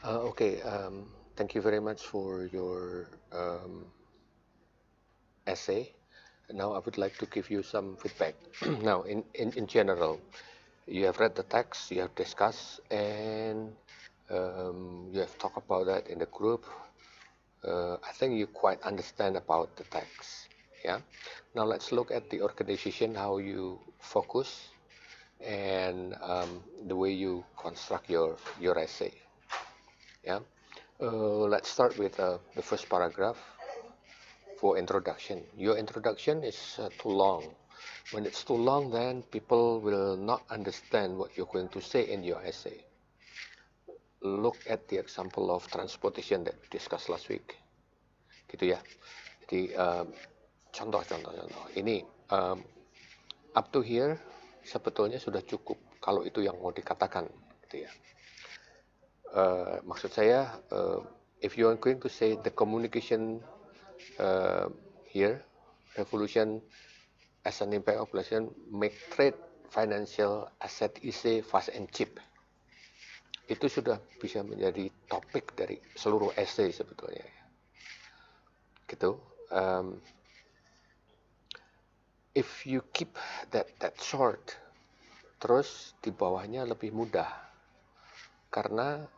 Okay, thank you very much for your essay. Now I would like to give you some feedback. Now, in general, you have read the text, you have discussed, and you have talked about that in the group. I think you quite understand about the text. Yeah. Now let's look at the organization, how you focus, and the way you construct your essay. Yeah. Let's start with the first paragraph for introduction. Your introduction is too long. When it's too long, then people will not understand what you're going to say in your essay. Look at the example of transportation that we discussed last week. Gitu ya. Jadi contoh. Ini up to here sebetulnya sudah cukup kalau itu yang mau dikatakan. Gitu ya. Maksud saya, if you are going to say the communication here, revolution as an impact of population, make trade financial asset easy, fast and cheap. Itu sudah bisa menjadi topik dari seluruh essay sebetulnya. Gitu. If you keep that short, terus di bawahnya lebih mudah karena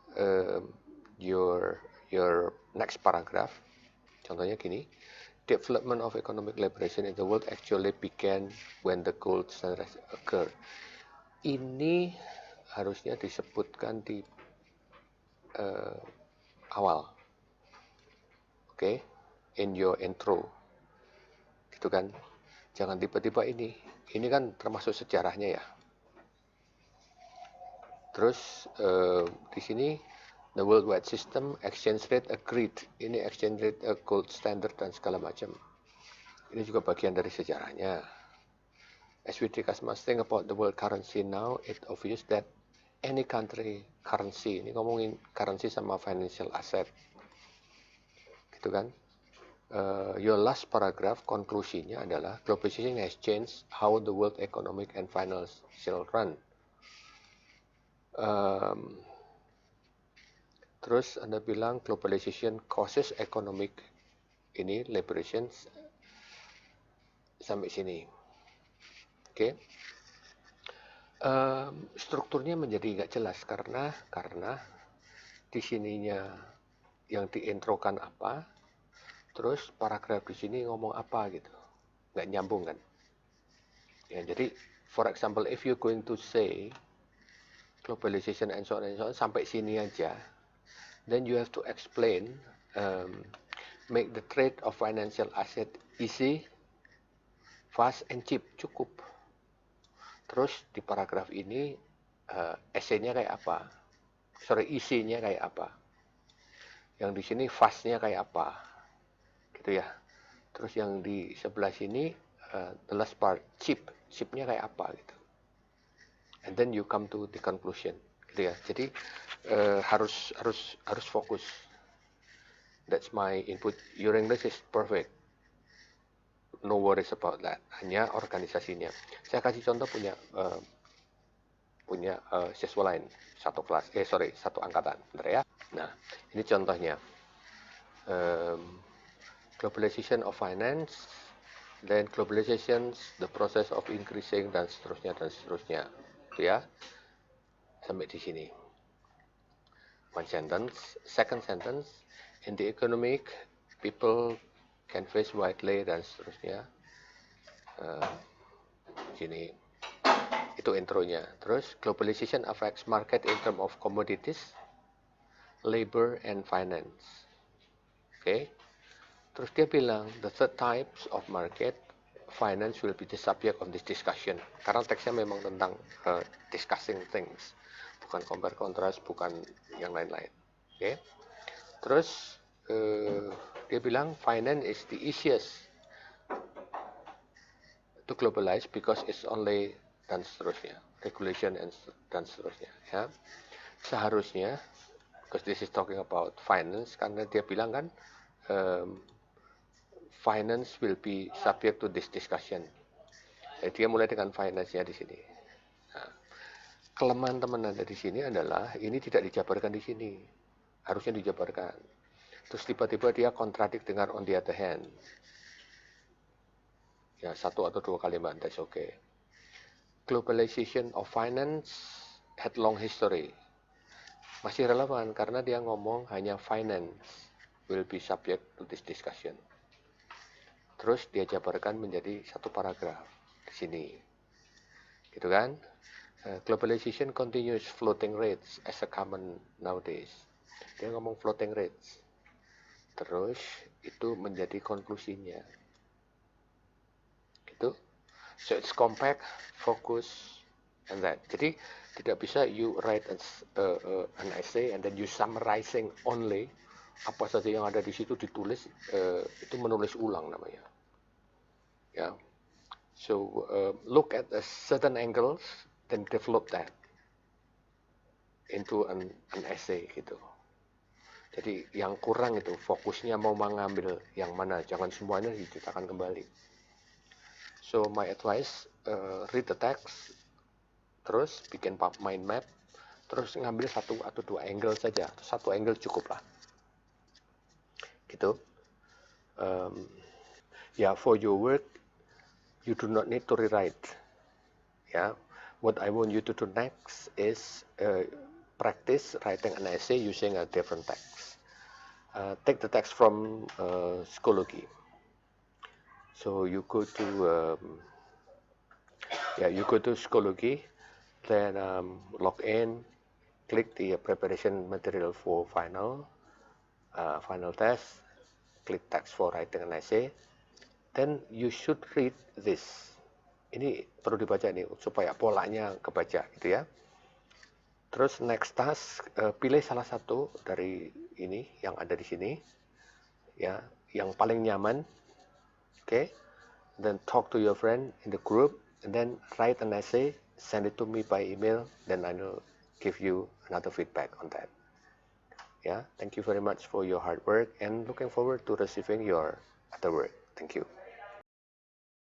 your next paragraph, contohnya gini, development of economic liberation in the world actually began when the gold standard occurred. Ini harusnya disebutkan di awal, okay, in your intro, gitu kan? Jangan tiba-tiba ini kan termasuk sejarahnya ya. Terus di sini the worldwide system exchange rate agreed, ini exchange rate gold standard dan segala macam. Ini juga bagian dari sejarahnya. As we discuss must think about the world currency now, it's obvious that any country currency, ini ngomongin currency sama financial asset, gitu kan? Your last paragraph konklusinya adalah globalization has changed how the world economic and financial run. Terus Anda bilang globalization causes economic ini liberation sampai sini. Oke. Strukturnya menjadi nggak jelas karena di sininya yang diintrokan apa, terus paragraf di sini ngomong apa gitu, nggak nyambung kan? Ya, jadi for example, if you're going to say globalization and so on sampai sini aja, then you have to explain, make the trade of financial asset easy, fast and cheap, cukup. Terus di paragraf ini essay-nya kayak apa? Isinya kayak apa? Yang di sini fast-nya kayak apa? Gitu ya. Terus yang di sebelah sini the last part cheap-nya kayak apa gitu. And then you come to the conclusion, gitu ya. Jadi harus fokus. That's my input. Your English is perfect. No worries about that. Hanya organisasinya. Saya kasih contoh punya siswa lain satu kelas, satu angkatan, bentar ya. Nah, ini contohnya. Globalization of finance, then globalization, the process of increasing, dan seterusnya. Ya, sampai di sini. One sentence. Second sentence, in the economic, people can face widely, dan seterusnya. Sini. Itu intronya. Terus, globalization affects market in terms of commodities, labor, and finance. Oke. Terus dia bilang, the third types of market, finance will be the subject of this discussion. Karena teksnya memang tentang discussing things. Bukan compare contrast, bukan yang lain-lain. Oke. Terus dia bilang, finance is the easiest to globalize because it's only dan seterusnya. Regulation dan seterusnya. Ya. Seharusnya, because this is talking about finance, karena dia bilang kan, finance will be subject to this discussion. Jadi dia mulai dengan finance-nya di sini. Nah, kelemahan teman Anda di sini adalah ini tidak dijabarkan di sini. harusnya dijabarkan. Terus tiba-tiba dia kontradik dengan on the other hand. Ya, satu atau dua kalimat, that's okay. Globalization of finance had long history. Masih relevan karena dia ngomong hanya finance will be subject to this discussion. Terus dia jabarkan menjadi satu paragraf di sini. Gitu kan? Globalization continues floating rates as a common nowadays. Dia ngomong floating rates. Terus itu menjadi konklusinya. Gitu. So it's compact, focus, and that. Jadi tidak bisa you write an essay and then you summarizing only apa saja yang ada di situ ditulis, itu menulis ulang namanya. Ya. So look at a certain angles, then develop that into an essay gitu. Jadi yang kurang itu fokusnya mau mengambil yang mana, jangan semuanya diceritakan kembali. So my advice, read the text, terus bikin mind map, terus ngambil satu atau dua angle saja, satu angle cukup lah. Gitu. For your work, you do not need to rewrite. What I want you to do next is practice writing an essay using a different text. Take the text from Schoology. So you go to Schoology, then log in, click the preparation material for final test, click text for writing an essay, then you should read this. Ini perlu dibaca nih supaya polanya kebaca gitu ya. Terus next task, pilih salah satu dari ini yang ada di sini, ya, yang paling nyaman. Okay, then talk to your friend in the group, and then write an essay, send it to me by email, then I will give you another feedback on that. Yeah, thank you very much for your hard work and looking forward to receiving your other work. Thank you.